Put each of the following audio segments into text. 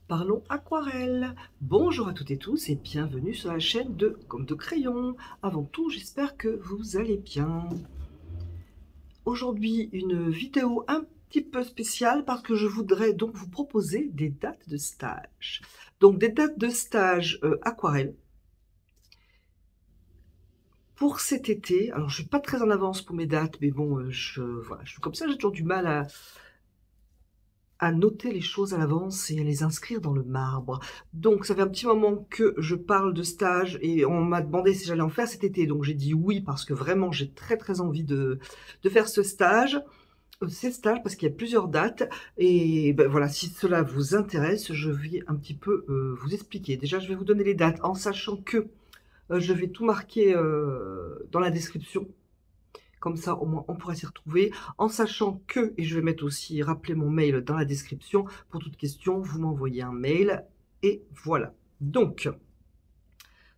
Parlons aquarelle. Bonjour à toutes et tous et bienvenue sur la chaîne de Comme de Crayon. Avant tout, j'espère que vous allez bien. Aujourd'hui, une vidéo un petit peu spéciale parce que je voudrais donc vous proposer des dates de stage. Donc des dates de stage aquarelle pour cet été. Alors je suis pas très en avance pour mes dates, mais bon, voilà, je suis comme ça, j'ai toujours du mal à noter les choses à l'avance et à les inscrire dans le marbre. Donc ça fait un petit moment que je parle de stage et on m'a demandé si j'allais en faire cet été. Donc j'ai dit oui parce que vraiment j'ai très envie de faire ce stage. Ces stages parce qu'il y a plusieurs dates et ben voilà, si cela vous intéresse, je vais un petit peu vous expliquer. Déjà, je vais vous donner les dates en sachant que je vais tout marquer dans la description. Comme ça, au moins, on pourra s'y retrouver. En sachant que, et je vais mettre aussi, rappeler mon mail dans la description. Pour toute question, vous m'envoyez un mail. Et voilà. Donc,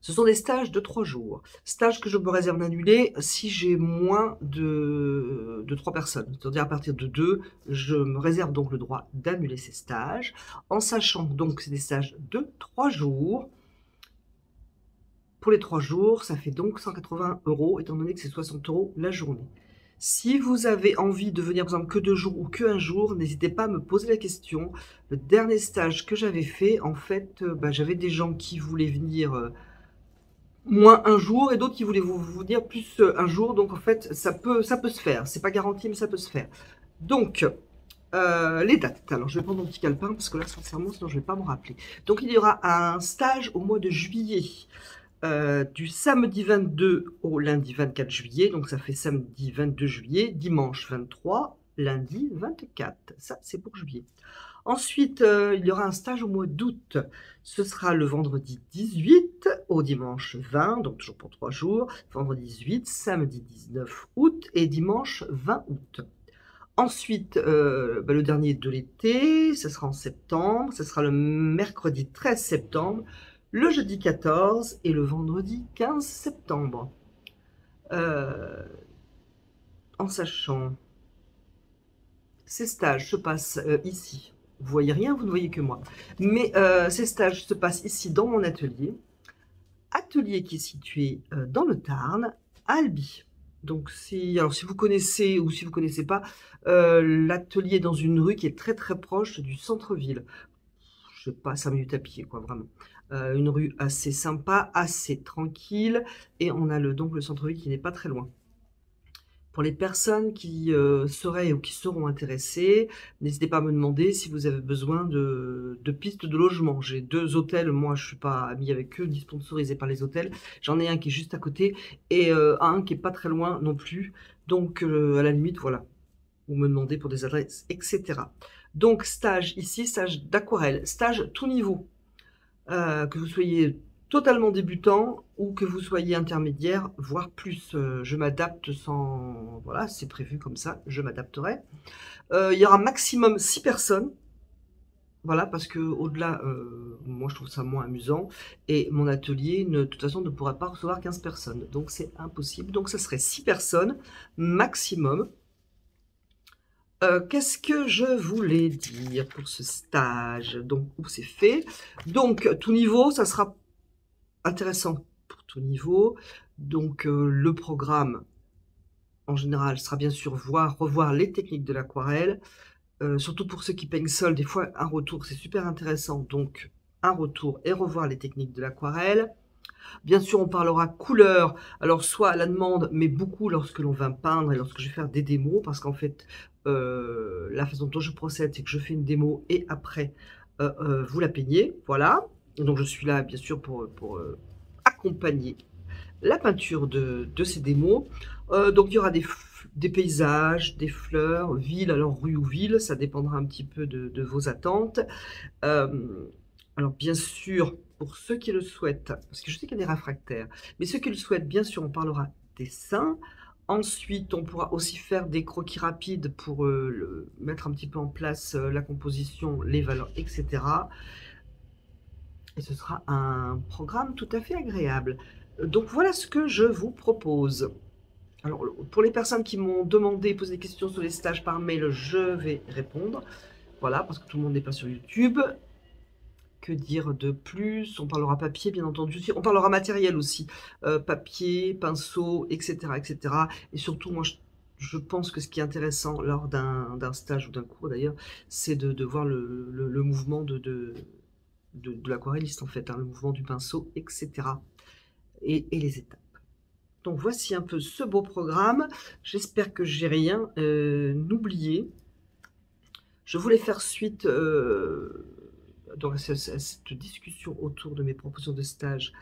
ce sont des stages de 3 jours. Stages que je me réserve d'annuler si j'ai moins de 3 personnes. C'est-à-dire à partir de 2, je me réserve donc le droit d'annuler ces stages. En sachant donc que c'est des stages de 3 jours. Pour les 3 jours, ça fait donc 180 €, étant donné que c'est 60 € la journée. Si vous avez envie de venir, par exemple, que 2 jours ou que 1 jour, n'hésitez pas à me poser la question. Le dernier stage que j'avais fait, en fait, j'avais des gens qui voulaient venir moins 1 jour et d'autres qui voulaient venir plus 1 jour. Donc, en fait, ça peut se faire. C'est pas garanti, mais ça peut se faire. Donc, les dates. Alors, je vais prendre mon petit calepin parce que là, sincèrement, sinon je ne vais pas me rappeler. Donc, il y aura un stage au mois de juillet. Du samedi 22 au lundi 24 juillet, donc ça fait samedi 22 juillet, dimanche 23, lundi 24. Ça, c'est pour juillet. Ensuite, il y aura un stage au mois d'août. Ce sera le vendredi 18 au dimanche 20, donc toujours pour 3 jours. Vendredi 18, samedi 19 août et dimanche 20 août. Ensuite, le dernier de l'été, ce sera en septembre. Ce sera le mercredi 13 septembre, le jeudi 14 et le vendredi 15 septembre. En sachant, ces stages se passent ici. Vous voyez rien, vous ne voyez que moi. Mais ces stages se passent ici dans mon atelier. Atelier qui est situé dans le Tarn, à Albi. Donc si vous connaissez ou si vous ne connaissez pas, l'atelier est dans une rue qui est très proche du centre-ville. Je sais pas, 5 minutes à pied, quoi, vraiment. Une rue assez sympa, assez tranquille, et on a donc le centre-ville qui n'est pas très loin. Pour les personnes qui seraient ou qui seront intéressées, n'hésitez pas à me demander si vous avez besoin de pistes de logement. J'ai 2 hôtels, moi je suis pas amie avec eux, ni sponsorisée par les hôtels. J'en ai un qui est juste à côté et un qui est pas très loin non plus. Donc à la limite, voilà, vous me demandez pour des adresses, etc. Donc stage ici, stage d'aquarelle, stage tout niveau. Que vous soyez totalement débutant ou que vous soyez intermédiaire, voire plus. Je m'adapte sans... Voilà, c'est prévu comme ça, je m'adapterai. Il y aura maximum 6 personnes. Voilà, parce que au-delà, moi je trouve ça moins amusant. Et mon atelier, de toute façon, ne pourra pas recevoir 15 personnes. Donc c'est impossible. Donc ça serait 6 personnes maximum. Qu'est-ce que je voulais dire pour ce stage? Donc, où c'est fait. Donc, tout niveau, ça sera intéressant pour tout niveau. Donc, le programme, en général, sera bien sûr revoir les techniques de l'aquarelle. Surtout pour ceux qui peignent seuls, des fois, un retour, c'est super intéressant. Donc, un retour et revoir les techniques de l'aquarelle. Bien sûr, on parlera couleur, alors soit à la demande, mais beaucoup lorsque l'on va peindre et lorsque je vais faire des démos, parce qu'en fait, la façon dont je procède, c'est que je fais une démo et après, vous la peignez, voilà. Donc je suis là, bien sûr, pour accompagner la peinture de ces démos. Donc il y aura des paysages, des fleurs, ville, alors rue ou ville, ça dépendra un petit peu de vos attentes. Alors bien sûr, pour ceux qui le souhaitent, parce que je sais qu'il y a des réfractaires, mais ceux qui le souhaitent, bien sûr, on parlera dessin. Ensuite, on pourra aussi faire des croquis rapides pour mettre un petit peu en place la composition, les valeurs, etc. Et ce sera un programme tout à fait agréable. Donc voilà ce que je vous propose. Alors, pour les personnes qui m'ont demandé, posé des questions sur les stages par mail, je vais répondre. Voilà, parce que tout le monde n'est pas sur YouTube. Que dire de plus? On parlera papier, bien entendu aussi. On parlera matériel aussi. Papier, pinceau, etc., etc. Et surtout, moi, je pense que ce qui est intéressant lors d'un stage ou d'un cours, d'ailleurs, c'est de voir le mouvement de l'aquarelliste, en fait, hein, le mouvement du pinceau, etc. Et les étapes. Donc, voici un peu ce beau programme. J'espère que j'ai rien oublié. Je voulais faire suite donc à cette discussion autour de mes propositions de stage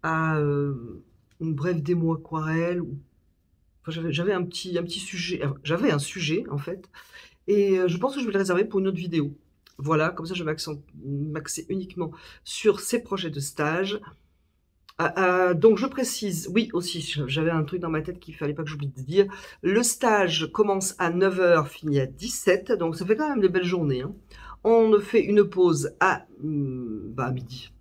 à une brève démo aquarelle. Enfin, j'avais un petit sujet, j'avais un sujet en fait, et je pense que je vais le réserver pour une autre vidéo. Voilà, comme ça je vais m'axer uniquement sur ces projets de stage. Donc je précise, oui aussi, j'avais un truc dans ma tête qu'il fallait pas que j'oublie de dire. Le stage commence à 9 h, finit à 17 h, donc ça fait quand même des belles journées, hein. On fait une pause à midi.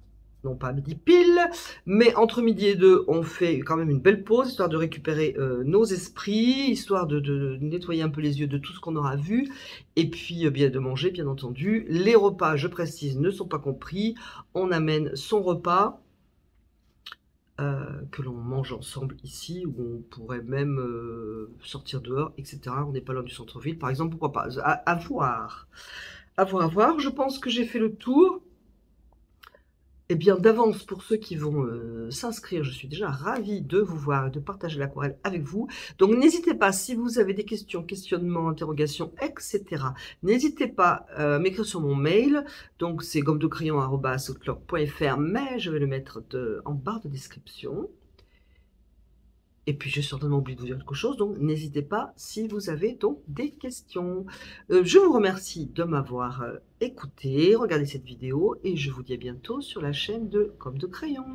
Non pas à midi pile, mais entre midi et 2, on fait quand même une belle pause, histoire de récupérer nos esprits, histoire de nettoyer un peu les yeux de tout ce qu'on aura vu, et puis bien de manger, bien entendu. Les repas, je précise, ne sont pas compris. On amène son repas, que l'on mange ensemble ici, ou on pourrait même sortir dehors, etc. On n'est pas loin du centre-ville, par exemple, pourquoi pas, à voir. À voir. Je pense que j'ai fait le tour. Eh bien, d'avance, pour ceux qui vont s'inscrire, je suis déjà ravie de vous voir et de partager l'aquarelle avec vous. Donc, n'hésitez pas, si vous avez des questions, questionnements, interrogations, etc., n'hésitez pas à m'écrire sur mon mail. Donc, c'est gommedecrayon@outlook.fr, mais je vais le mettre en barre de description. Et puis, j'ai certainement oublié de vous dire quelque chose, donc n'hésitez pas si vous avez donc des questions. Je vous remercie de m'avoir écouté, regardé cette vidéo, et je vous dis à bientôt sur la chaîne de Gomme de Crayon.